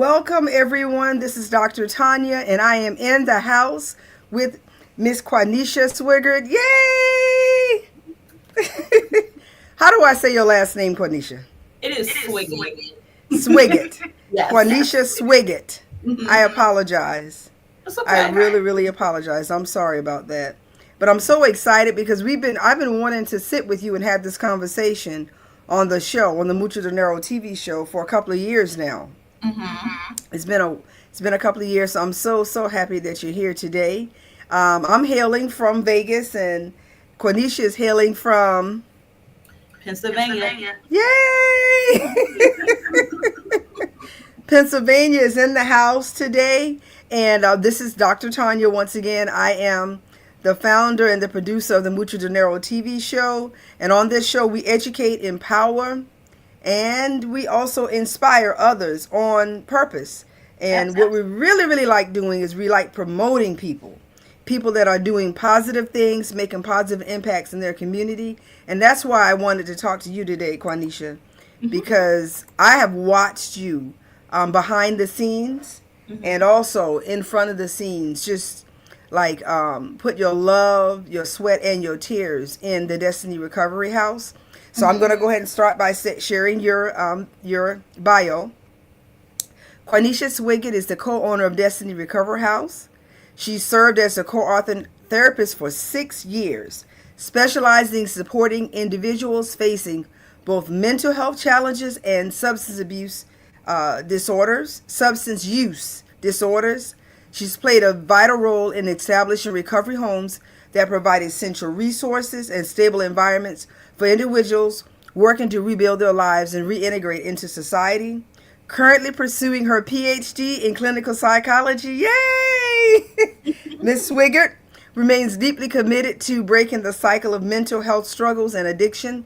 Welcome, everyone. This is Dr. Tonya, and I am in the house with Miss Quanisha Swiggett. Yay! How do I say your last name, Quanisha? It is Swiggett. Swiggett. Yes. Quanisha Swiggett. I apologize. It's okay. I really apologize. I'm sorry about that. But I'm so excited because I've been wanting to sit with you and have this conversation on the show, on the Mucho Dinero TV show for a couple of years now. Mm-hmm. It's been a couple of years, so I'm so happy that you're here today. I'm hailing from Vegas, and Quanisha is hailing from Pennsylvania. Yay! Pennsylvania is in the house today, and this is Dr. Tonya once again. I am the founder and the producer of the Mucho Dinero TV show, and on this show we educate, empower, and we also inspire others on purpose. And what we really like doing is we like promoting people that are doing positive things, making positive impacts in their community. And that's why I wanted to talk to you today, Quanisha, because I have watched you behind the scenes and also in front of the scenes, just like put your love, your sweat, and your tears in the Destiny Recovery House. So I'm going to go ahead and start by sharing your bio. Quanisha Swiggett is the co-owner of Destiny Recovery House. She served as a co-author therapist for 6 years, specializing in supporting individuals facing both mental health challenges and substance use disorders. She's played a vital role in establishing recovery homes that provide essential resources and stable environments for individuals working to rebuild their lives and reintegrate into society. Currently pursuing her PhD in clinical psychology. Yay! Ms. Swiggett remains deeply committed to breaking the cycle of mental health struggles and addiction,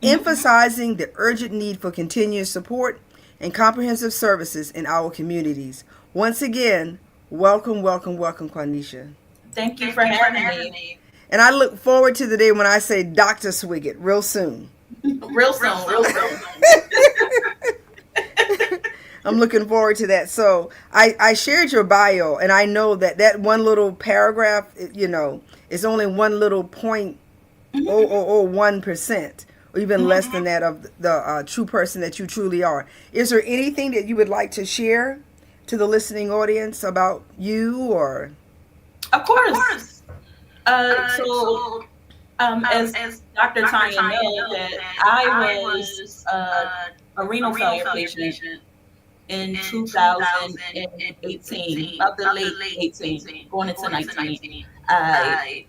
emphasizing the urgent need for continuous support and comprehensive services in our communities. Once again, welcome, Quanisha. Thank you for having me. And I look forward to the day when I say Dr. Swiggett real soon. Real soon. I'm looking forward to that. So I shared your bio, and I know that one little paragraph, is only one little 0.0001%, or even less than that of the true person that you truly are. Is there anything that you would like to share to the listening audience about you, or? Of course. As Dr. Tonya knows, that I was a renal failure patient in 2018, of the late 18, going into 19. I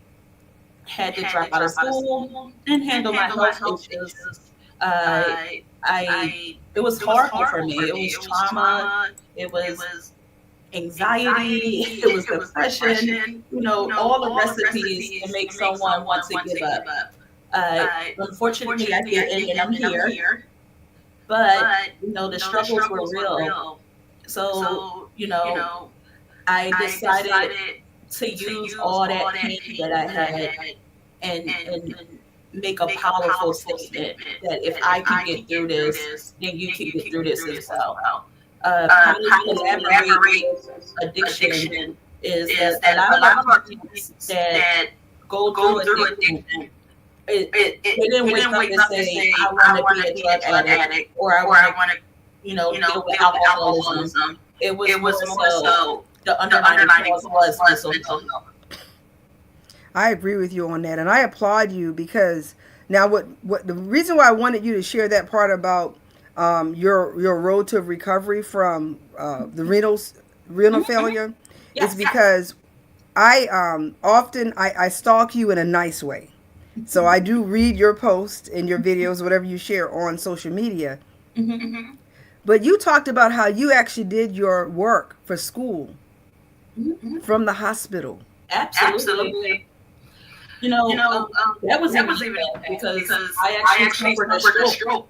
had to drop out of school and handle my health issues. It was horrible for me. It was trauma. It was anxiety. It was depression. All the recipes to make someone want to give up. Unfortunately, I didn't, and I'm here. But, the struggles were real. So, I decided to use all that pain that I had and make a powerful statement that if I can get through this, then you can get through this as well. How to collaborate with addiction is that a lot of our clients that go through addiction, they didn't wake up and say, I want to be a drug addict, or I want to, deal with alcoholism. It was more so the underlying cause was mental health. I agree with you on that, and I applaud you, because now what the reason why I wanted you to share that part about your road to recovery from the renal failure is because I often stalk you in a nice way. So I do read your posts and your videos, whatever you share on social media. But you talked about how you actually did your work for school from the hospital. Absolutely. That was even because I actually suffered a stroke.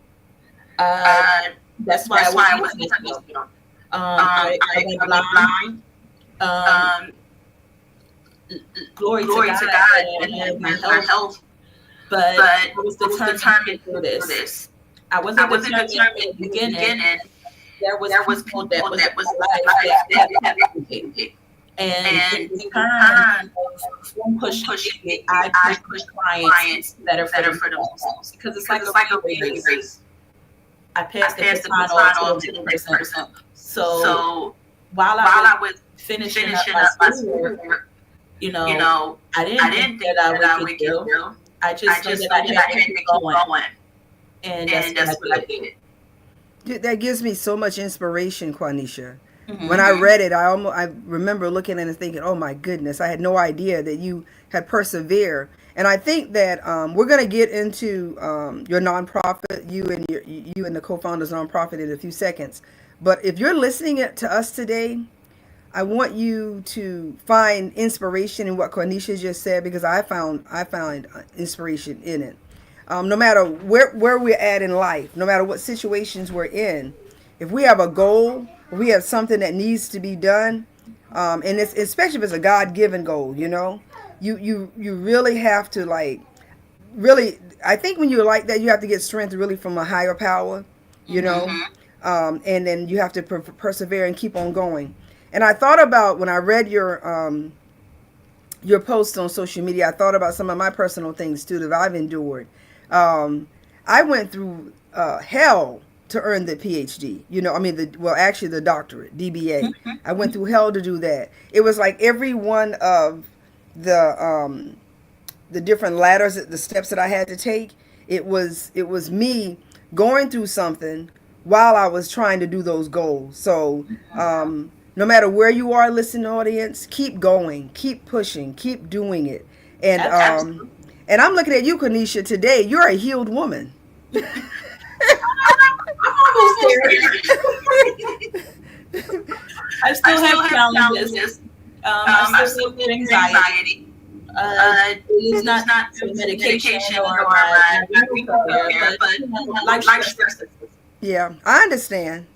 That's why I was in the hospital. I went blind. Glory to God and my health. But I was determined to do this. I wasn't determined in the beginning, there was people that was in my life that had everything. And in return of them pushing me, I push clients better for themselves. Because it's like a relay race. I passed the baton on to the next person. So while I was finishing up my schoolwork, you know, I didn't think that I would get through. I just knew that I had to keep going. And that's what I did. That gives me so much inspiration, Quanisha. Mm-hmm. When I read it, I remember looking at it and thinking, oh my goodness, I had no idea that you had persevered. And I think that we're going to get into your nonprofit, you and the co-founders nonprofit in a few seconds. But if you're listening to us today, I want you to find inspiration in what Quanisha just said, because I found inspiration in it. No matter where we're at in life, no matter what situations we're in, if we have a goal, we have something that needs to be done, and it's, especially if it's a God-given goal, you really have to I think when you're like that, you have to get strength really from a higher power, and then you have to persevere and keep on going. And I thought about, when I read your post on social media, I thought about some of my personal things too that I've endured. I went through hell to earn the PhD, actually the doctorate, DBA. Mm-hmm. I went through hell to do that. It was like every one of the different ladders, the steps that I had to take. It was me going through something while I was trying to do those goals. So, no matter where you are, listening audience, keep going, keep pushing, keep doing it. And, and I'm looking at you, Quanisha, today. You're a healed woman. I'm almost there. I still have challenges. I still have anxiety. It's not the medication or my care, but life stresses. Yeah, I understand.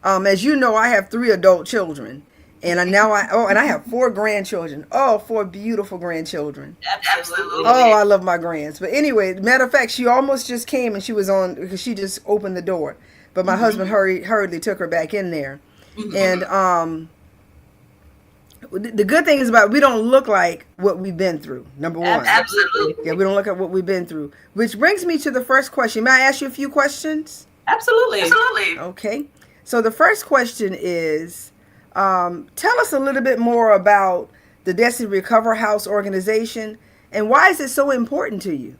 As you know, I have 3 adult children. And I have 4 grandchildren. Oh, 4 beautiful grandchildren. Absolutely. Oh, I love my grands. But anyway, matter of fact, she almost just came and she was on, because she just opened the door. But my husband hurriedly took her back in there. And the good thing is we don't look like what we've been through, number one. Absolutely. Yeah, we don't look at what we've been through. Which brings me to the first question. May I ask you a few questions? Absolutely. Okay. So the first question is, tell us a little bit more about the Destiny Recover House organization, and why is it so important to you?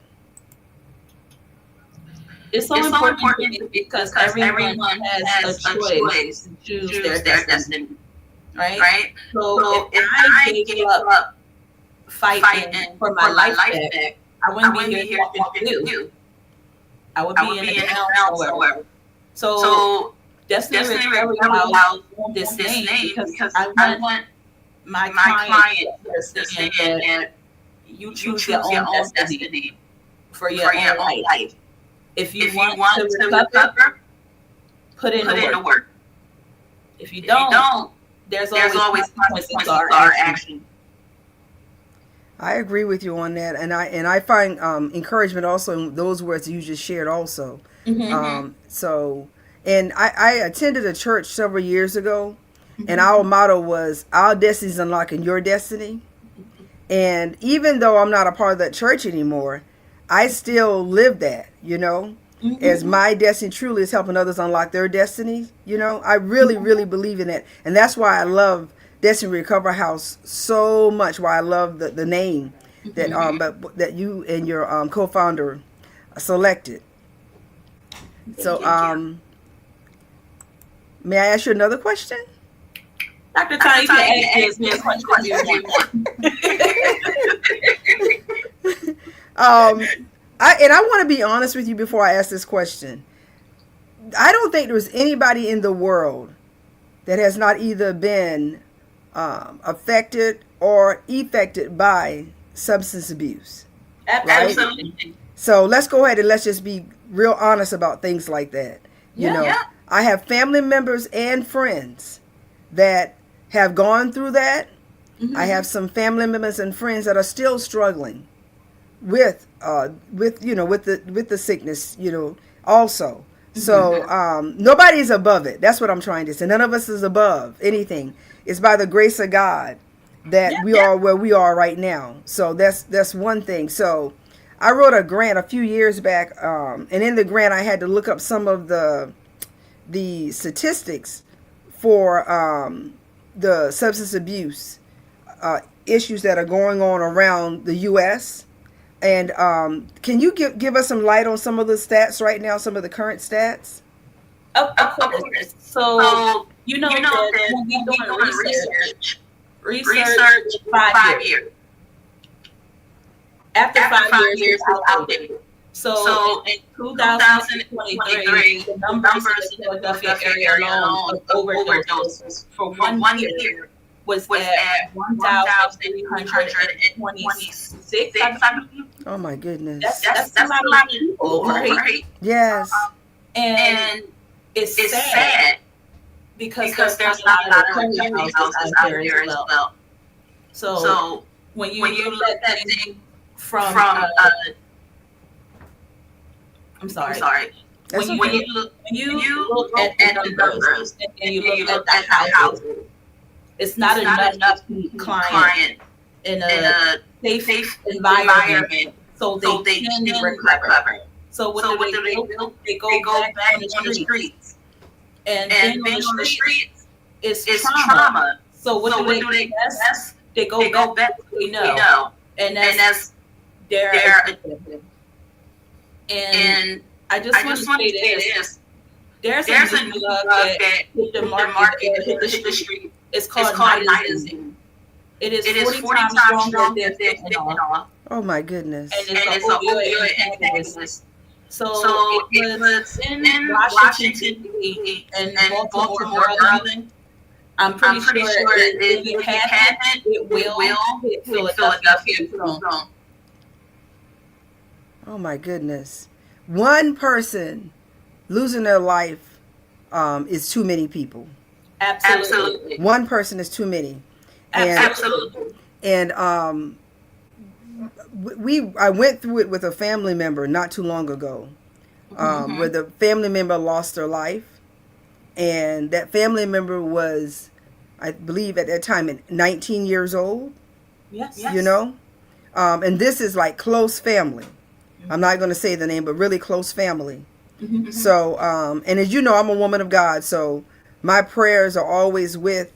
It's so important because everyone has a choice to choose their destiny, right? So if I gave up fighting for my life back, I wouldn't be here talking to you. I would be in a town somewhere. So Destiny Recovery House won this name because I want my clients to understand that you choose your own destiny for your own life. If you want to recover, put in the work. If you don't, there's always consequences to our action. I agree with you on that, and I find encouragement also in those words you just shared also. And I attended a church several years ago, and our motto was, our destiny is unlocking your destiny. And even though I'm not a part of that church anymore, I still live that, as my destiny truly is helping others unlock their destiny. I really, really believe in that. And that's why I love Destiny Recover House so much, why I love the name that you and your co-founder selected. So, may I ask you another question? Dr. Tonya, you can ask me a question you want. I want to be honest with you before I ask this question. I don't think there's anybody in the world that has not either been affected or affected by substance abuse. Right? Absolutely. So let's go ahead and let's just be real honest about things like that. I have family members and friends that have gone through that. I have some family members and friends that are still struggling with the sickness, also. So nobody's above it. That's what I'm trying to say. None of us is above anything. It's by the grace of God that we are where we are right now. So that's one thing. So I wrote a grant a few years back, and in the grant I had to look up some of the statistics for the substance abuse issues that are going on around the U.S. And can you give us some light on some of the stats right now, some of the current stats? Of course. So that when we doing research 5 years. After 5 years, it's outdated. So in 2023, the numbers in the Philadelphia area alone of overdoses for 1 year was at 1,326. Oh my goodness. That's a lot of people, right? Yes. And it's sad because there's not a lot of cleaning houses out there as well. So when you look at that thing from I'm sorry. When you look at the numbers and you look at the houses, it's not enough to keep client in a safe environment so they can recover. So what do? They go back on the streets. And being on the streets is trauma. So what do they do? They go back to what they know. And that's their addiction. And I just want to say this. There's a new drug that hit the market, hit the street. It's called nitazene. It is 40 times stronger than fentanyl. Oh my goodness. And it's an opioid antagonist. So it was in Washington, D.C. and Baltimore, Maryland. I'm pretty sure if it hasn't, it will hit Philadelphia soon. Oh my goodness. One person losing their life is too many people. Absolutely. One person is too many. Absolutely. And I went through it with a family member not too long ago, where the family member lost their life, and that family member was, I believe at that time, 19 years old. Yes. You know, and this is like close family. I'm not going to say the name, but really close family. So, and as you know, I'm a woman of God, so my prayers are always with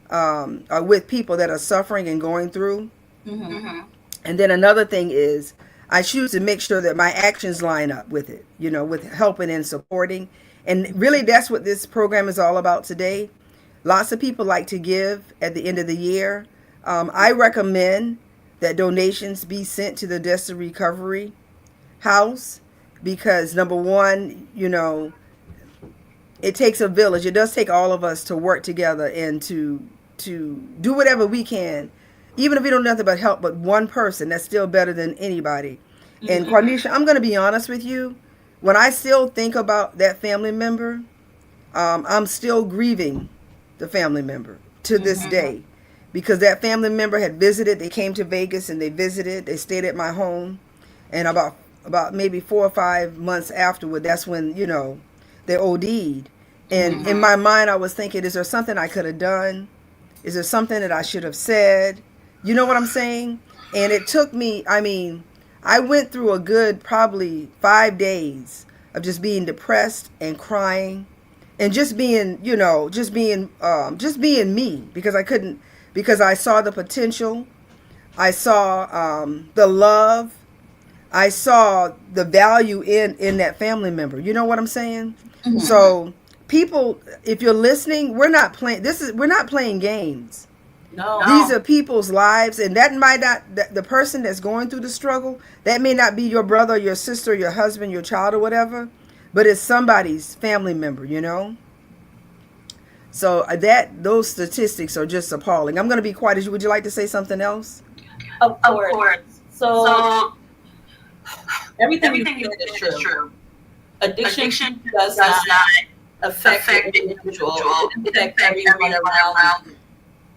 people that are suffering and going through. And then another thing is I choose to make sure that my actions line up with it, you know, with helping and supporting. And really that's what this program is all about today. Lots of people like to give at the end of the year. I recommend that donations be sent to the Destin Recovery House because number one, you know, it takes a village. It does take all of us to work together and to do whatever we can. Even if we don't do nothing but help but one person, that's still better than anybody. And Quanisha, I'm going to be honest with you. When I still think about that family member, I'm still grieving the family member to this day. Because that family member had visited. They came to Vegas and they visited. They stayed at my home. And about maybe 4 or 5 months afterward, that's when, you know, they OD'd. And in my mind, I was thinking, is there something I could have done? Is there something that I should have said? You know what I'm saying? And it took me, I mean, I went through a good probably 5 days of just being depressed and crying and just being, you know, just being me because I saw the potential. I saw the love. I saw the value in that family member. You know what I'm saying? So people, if you're listening, we're not playing games. No. These are people's lives, and that might not, the person that's going through the struggle, that may not be your brother, your sister, your husband, your child, or whatever, but it's somebody's family member, you know? So those statistics are just appalling. I'm going to be quiet. Would you like to say something else? Of course. So everything you said is true. Addiction does not affect the individual. It affects everyone around you.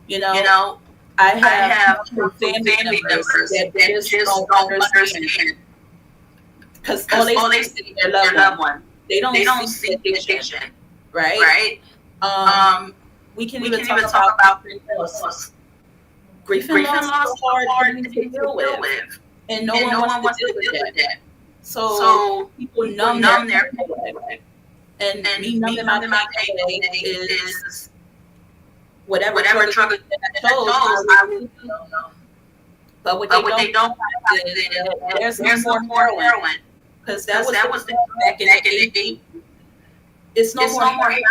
You know, I have family members that just don't understand because all they see is their loved one. they don't see addiction, right? We can even talk about grief and loss. Grief and loss is a hard thing to deal with, and no one wants to deal with that. So people numb their pain away. And me numbing my pain away is whatever drug that I chose, I will do. But what they don't realize is that there's no more heroin. Because that was the back in the 80s. It's no more heroin.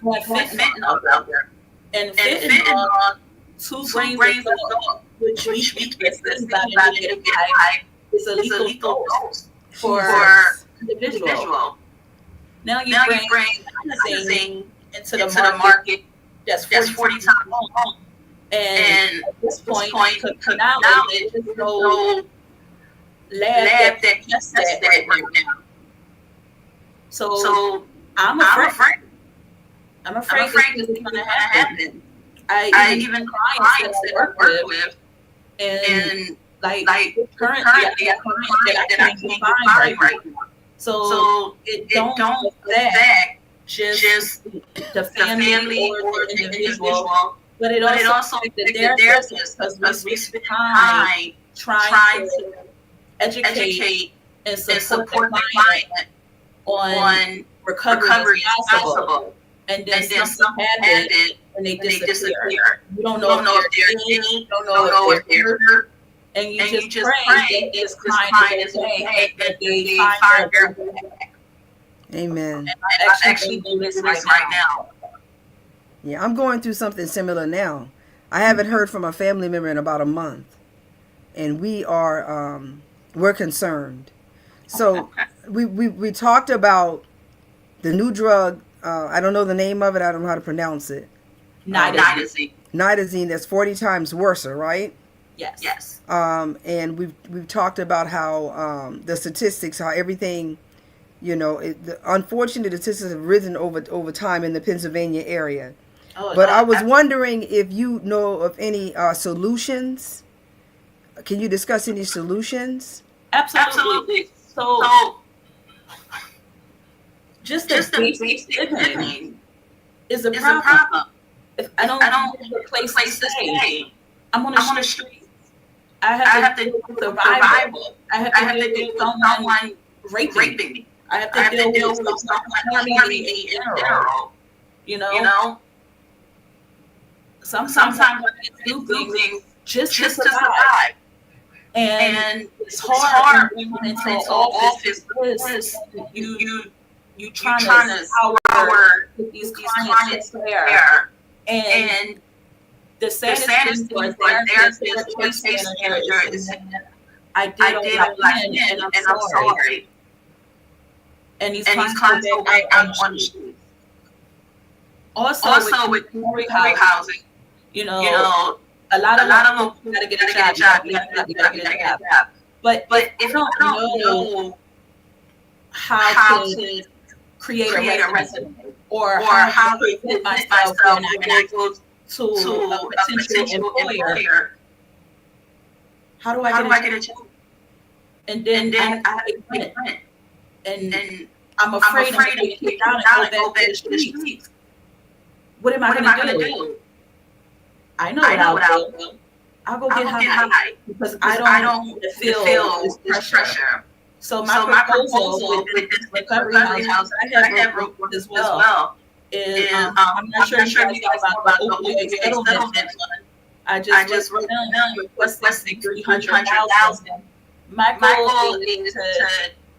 You have fentanyl out there. And fentanyl, 2 grains of salt, which we can anybody get high, is a lethal dose for individual. Now you bring anything into the market that's 40 times long. And at this point, now there's no lab that tests that right now. So I'm afraid. I'm afraid this is going to happen. I even clients that I work with, and like currently I have clients that I can't find right now. So it don't affect just the family or the individual, but it also affected their business because we spend time trying to educate and support the client on recovery as possible. And then something happened and they disappear. You don't know if they're dead, you don't know if they're hurt. And you just pray that this client is okay, that they find their way back. Amen. And I actually do this right now. Yeah, I'm going through something similar now. I haven't heard from a family member in about a month, and we're concerned. So we talked about the new drug. I don't know the name of it. I don't know how to pronounce it. Nitazene. Nitazene. That's 40 times worse, right? Yes. And we've talked about how the statistics, how everything, unfortunately, the statistics have risen over time in the Pennsylvania area. But I was wondering if you know of any solutions. Can you discuss any solutions? Absolutely. So just the basic living is a problem. If I don't have a place to stay, I'm on the street. I have to deal with survival. I have to deal with someone raping me. I have to deal with someone harming me in general. Sometimes I do things just to survive. And it's hard when you into an office because you trying to power these clients there. And the saddest thing was their case manager is saying, I did all I can, and I'm sorry. And these clients go back on the streets. Also with temporary housing, a lot of them gotta get a job. You gotta get a job. But if you don't know how to create a resume or how to present myself when I go to a potential employer, how do I get a job? And then I get rent. And I'm afraid I'm going to get down and go back to the streets. What am I going to do? I know what I'll do. I'll go get high because I don't want to feel this pressure. So my proposal with this recovery house I have wrote as well is I'm not sure if you guys know about the opioid settlement fund. I just wrote down requesting $300,000. My goal is to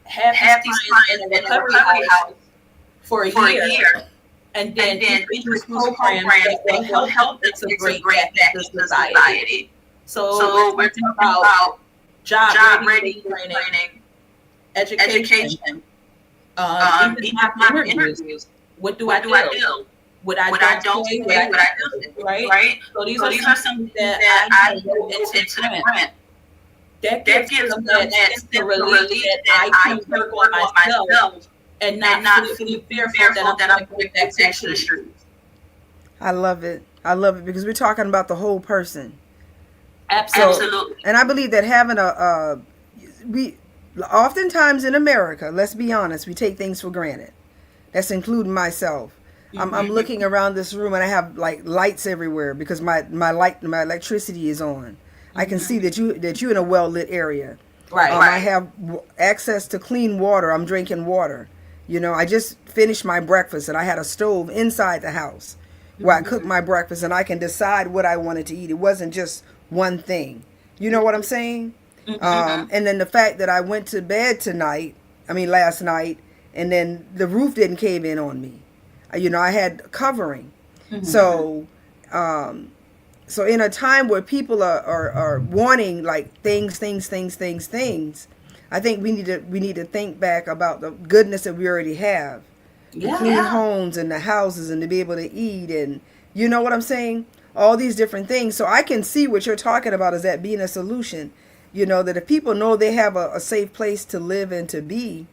have these clients in a recovery house for a year, and then introduce programs that will help them to break back into society. So we're talking about job ready training, education, even my interviews. What do I do? What I don't say, what I do, right? So these are some that I go into the print. That gives them that relief that I can work on myself and not feel fearful that I'm going back to the streets. I love it because we're talking about the whole person. Absolutely. So, and I believe that having oftentimes in America, let's be honest, we take things for granted. That's including myself. I'm looking around this room and I have like lights everywhere because my electricity is on. I can see that you're in a well lit area. Right. I have access to clean water. I'm drinking water. You know, I just finished my breakfast and I had a stove inside the house where I cooked my breakfast and I can decide what I wanted to eat. It wasn't just one thing. You know what I'm saying? And then the fact that I went to bed last night, and then the roof didn't cave in on me. You know, I had covering. So in a time where people are wanting like things, I think we need to think back about the goodness that we already have. The clean homes and the houses and to be able to eat, and you know what I'm saying? All these different things. So I can see what you're talking about as that being a solution. You know, that if people know they have a safe place to live and to be,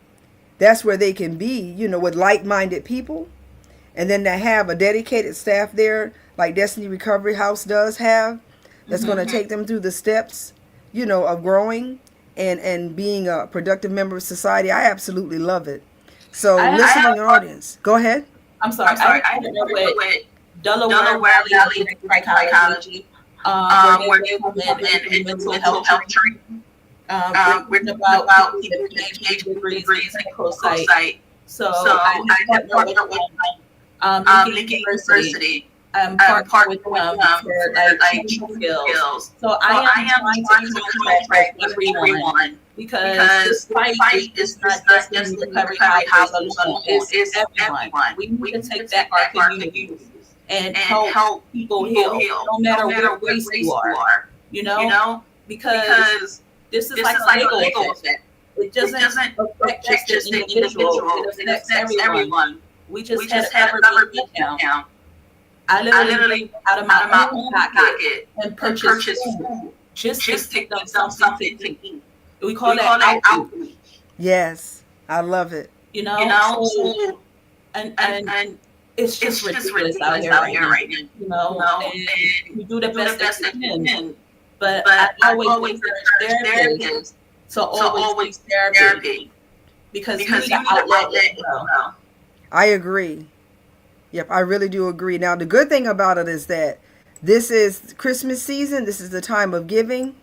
that's where they can be, you know, with like-minded people. And then to have a dedicated staff there, like Destiny Recovery House does have, that's going to take them through the steps, you know, of growing and being a productive member of society. I absolutely love it. So listening audience, go ahead. I'm sorry. I know with Delaware Valley Psychology, where they come in mental health treatment. We're about PhD degrees in clinical site. So I have partnered with Lincoln University. I'm partnered with them for like teaching skills. So I am trying to contact everyone because this fight is not just in the recovery house alone. It's everyone. We need to take back our communities and help people heal, no matter what race you are. You know, because this is like a legal effect. It doesn't affect just the individual. It affects everyone. We just had a government shutdown. I literally out of my own pocket and purchase food just to pick up something to eat. We call that outreach. Yes, I love it. You know, so, and it's just ridiculous out here right now. You know, and we do the best that we can. But I always encourage therapists to always therapy because you need an outlet as well. I agree. Yep, I really do agree. Now, the good thing about it is that this is Christmas season. This is the time of giving.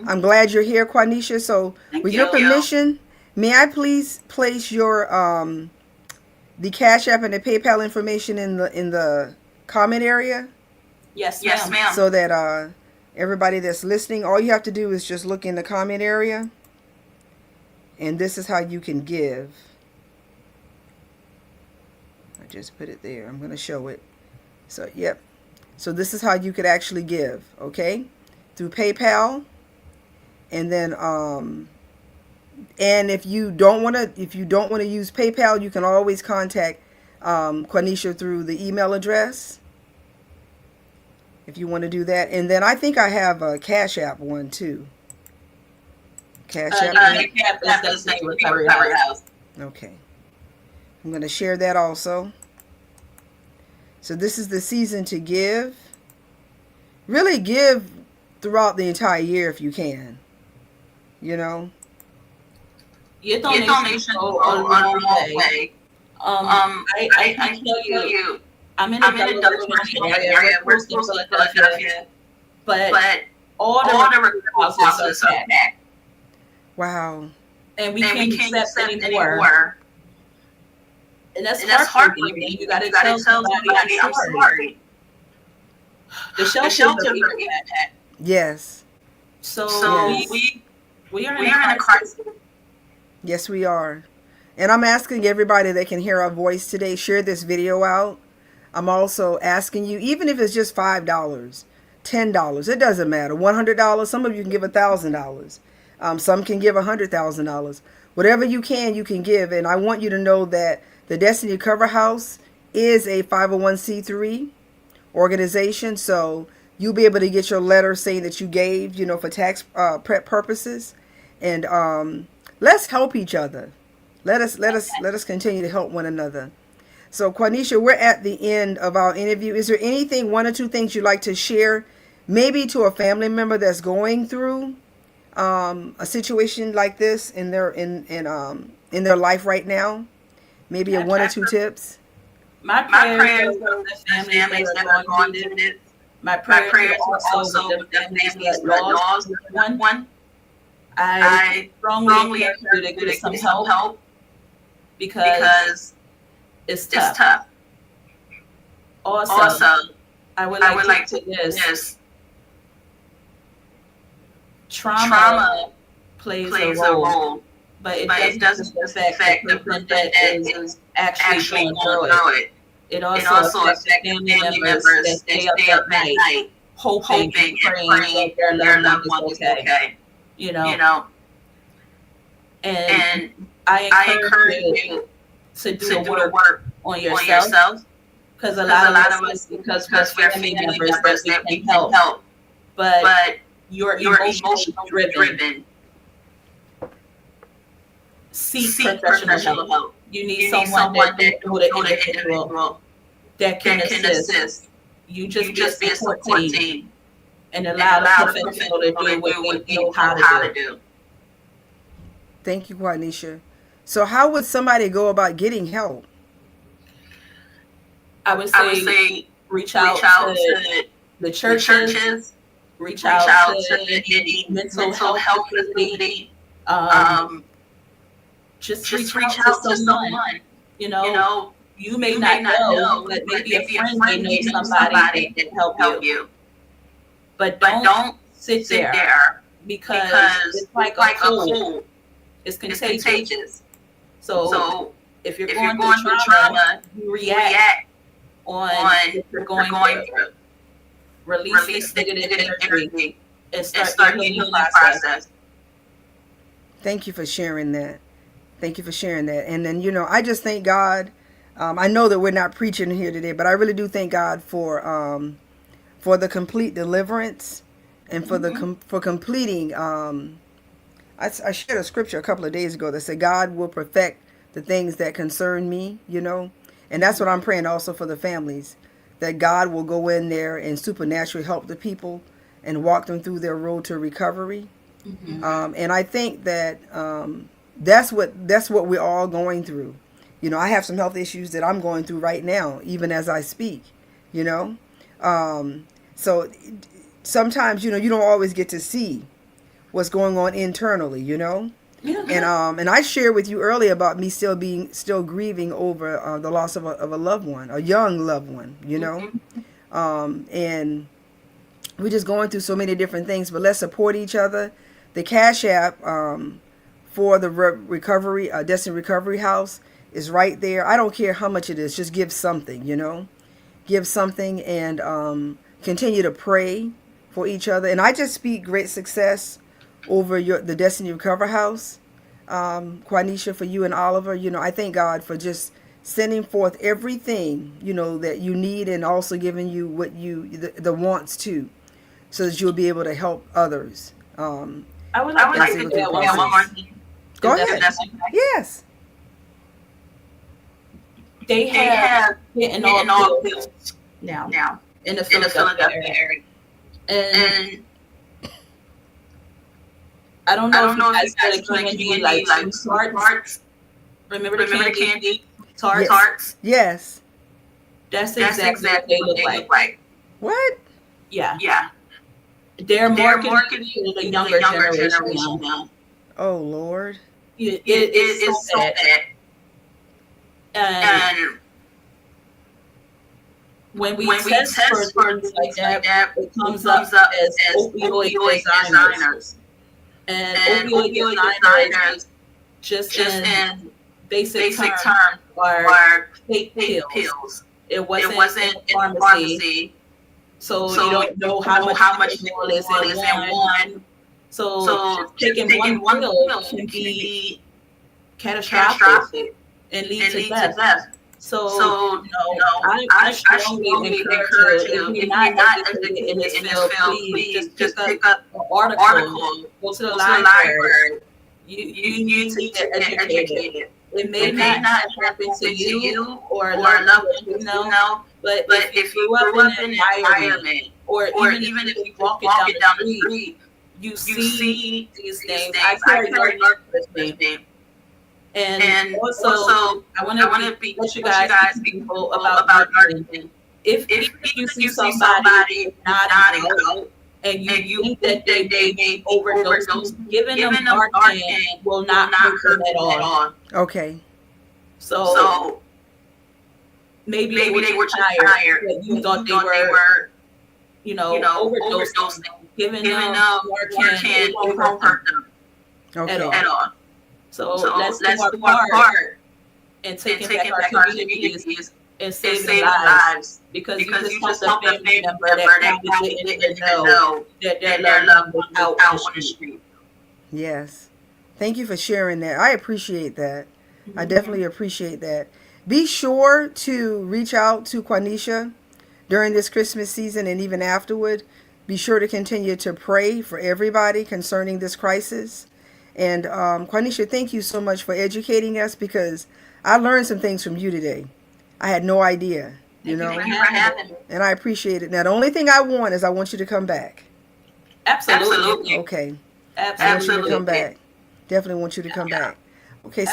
I'm glad you're here, Quanisha. So, with your permission, may I please place your the Cash App and the PayPal information in the comment area? Yes, ma'am. So that everybody that's listening, all you have to do is just look in the comment area, and this is how you can give. Just put it there. I'm going to show it. So, yep. So this is how you could actually give, okay? Through PayPal. And then and if you don't want to use PayPal, you can always contact Quanisha through the email address. If you want to do that. And then I think I have a Cash App one too. Cash App. That's the Recovery House. Okay. I'm going to share that also. So this is the season to give. Really give throughout the entire year if you can. You know. Your donation go a long way. I can tell you, I'm in a Delaware area. We're close to Philadelphia, but all the recovery houses are packed. Wow. And we can't accept anymore. And that's heartbreaking. You got to tell somebody I'm sorry. The shelters are doing that. Yes. So we are in a crisis. Yes, we are. And I'm asking everybody that can hear our voice today, share this video out. I'm also asking you, even if it's just $5, $10, it doesn't matter. $100, some of you can give $1,000. Some can give $100,000. Whatever you can give. And I want you to know that the Destiny Recovery House is a 501c3 organization, so you'll be able to get your letter saying that you gave, you know, for tax prep purposes. And let's help each other. Let us continue to help one another. So, Quanisha, we're at the end of our interview. Is there anything, one or two things you'd like to share, maybe to a family member that's going through a situation like this in their life right now? Maybe a one or two tips. My prayers for the families that are going through this. My prayers are also with the families that lost one. I strongly encourage you to get some help because it's tough. Also, I would like to say this. Trauma plays a role, but it doesn't affect the person that is actually going through it. It also affects the family members that stay up at night hoping and praying that their loved one is okay. You know, and I encourage you to do the work on yourself, because a lot of us, because we're family members that we can help, but you're emotionally driven. Seek professional help. You need someone that know the individual that can assist. You just be a support team and allow the professional to do what they know how to do. Thank you, Quanisha. So how would somebody go about getting help? I would say reach out to the churches, reach out to any mental health facility. Just reach out to someone. You may not know, but maybe a friend may know somebody that can help you. But don't sit there, because it's like a cold. It's contagious. So if you're going through trauma, you react on what you're going through. Release negative energy and start your healing process. Thank you for sharing that. Thank you for sharing that. And then, I just thank God. I know that we're not preaching here today, but I really do thank God for the complete deliverance and for completing. I shared a scripture a couple of days ago that said God will perfect the things that concern me, and that's what I'm praying also for the families, that God will go in there and supernaturally help the people and walk them through their road to recovery. And I think that that's what we're all going through. I have some health issues that I'm going through right now, even as I speak. So sometimes you don't always get to see what's going on internally. And I shared with you earlier about me still grieving over the loss of a loved one, a young loved one. And we're just going through so many different things. But let's support each other. The Cash App for the recovery, Destiny Recovery House, is right there. I don't care how much it is. Just give something, Give something, and continue to pray for each other. And I just speak great success over the Destiny Recovery House, Quanisha, for you and Oliver. I thank God for just sending forth everything, that you need, and also giving you what the wants too, so that you'll be able to help others. I would like to do one more thing. Go ahead. Yes. They have hitting all pills now in the Philadelphia area. And I don't know if you guys got a candy like tarts. Remember the candy tarts? Yes. That's exactly what they look like. What? Yeah. They're marketing to the younger generation now. Oh, Lord. It is so bad. And when we test for things like that, it comes up as opioid designers. And opioid designers, just in basic terms, are fake pills. It wasn't in pharmacy. So you don't know how much oil is in one. So taking one pill can be catastrophic and lead to death. So I strongly encourage you, if you're not educated in this field, please just pick up an article, go to the library. You need to get educated. It may not happen to you or a loved one, but if you grew up in an environment, or even if you're walking down the street, you see these things. I carry your name. And also, I want to let you guys be people about nudging. If even if you see somebody nodding out and you think that they may be overdosing, giving them Narcan will not hurt them at all. Okay. So maybe they were tired, but you thought they were, overdosing. Giving them Narcan won't hurt them at all. So let's do our part and taking back our communities and saving lives, because you just helped a family member that probably didn't even know that their loved one out on the street. Yes. Thank you for sharing that. I appreciate that. I definitely appreciate that. Be sure to reach out to Quanisha during this Christmas season and even afterward. Be sure to continue to pray for everybody concerning this crisis. And Quanisha, thank you so much for educating us, because I learned some things from you today. I had no idea, Thank you for having me. and I appreciate it. Now, the only thing I want is I want you to come back. Absolutely. Okay. Absolutely. I want you to come back. Definitely want you to come back. Okay,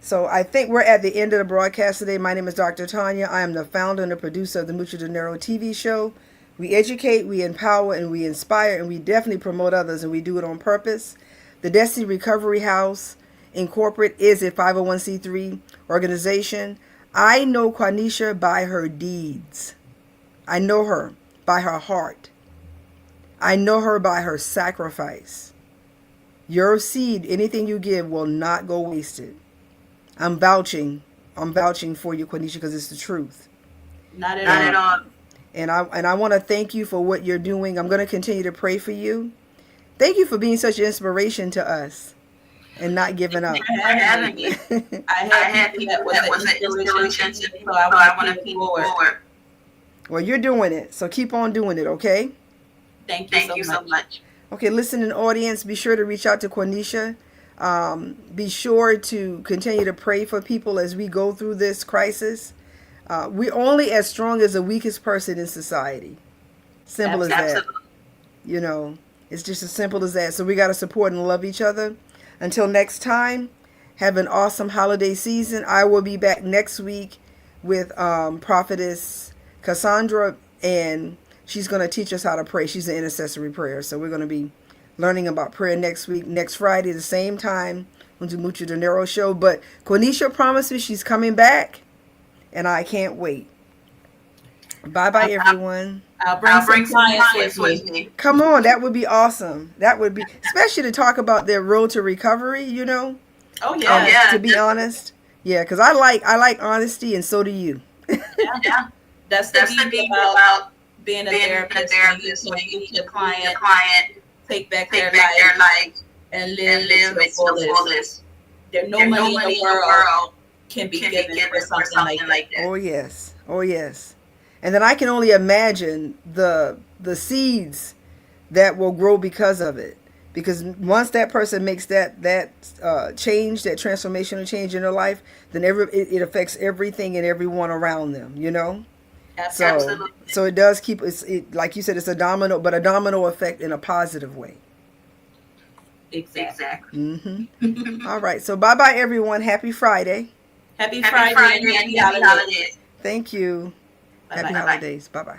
so I think we're at the end of the broadcast today. My name is Dr. Tonya. I am the founder and the producer of the Mucho Dinero TV show. We educate, we empower, and we inspire, and we definitely promote others, and we do it on purpose. The Destiny Recovery House Incorporated is a 501c3 organization. I know Quanisha by her deeds. I know her by her heart. I know her by her sacrifice. Your seed, anything you give, will not go wasted. I'm vouching for you, Quanisha, because it's the truth. Not at all. And I want to thank you for what you're doing. I'm going to continue to pray for you. Thank you for being such an inspiration to us and not giving up. I had people that was an inspiration to me, so I want to keep forward. Well, you're doing it, so keep on doing it, okay? Thank you so much. Okay, listening audience, be sure to reach out to Quanisha. Be sure to continue to pray for people as we go through this crisis. We're only as strong as the weakest person in society. Simple as that. It's just as simple as that. So we got to support and love each other. Until next time, have an awesome holiday season. I will be back next week with Prophetess Cassandra, and she's going to teach us how to pray. She's an intercessory prayer. So we're going to be learning about prayer next week. Next Friday, the same time, on the Mucho Dinero show. But Quanisha promises she's coming back, and I can't wait. Bye-bye, everyone. I'll bring some clients with me. Come on, that would be awesome. That would be, especially to talk about their road to recovery, Oh, yeah. To be honest. Yeah, because I like honesty, and so do you. Yeah. That's the thing about being a therapist. So you need your client take back their life and live to the fullest. There's no money in the world can be given for something like that. Oh, yes. And then I can only imagine the seeds that will grow because of it. Because once that person makes that change, that transformational change in their life, then it affects everything and everyone around them, Absolutely. So it does keep it, like you said, it's a domino effect in a positive way. Exactly. Mm-hmm. All right. So bye-bye, everyone. Happy Friday. Happy Friday and happy holidays. Thank you. Bye-bye. Happy holidays. Bye-bye.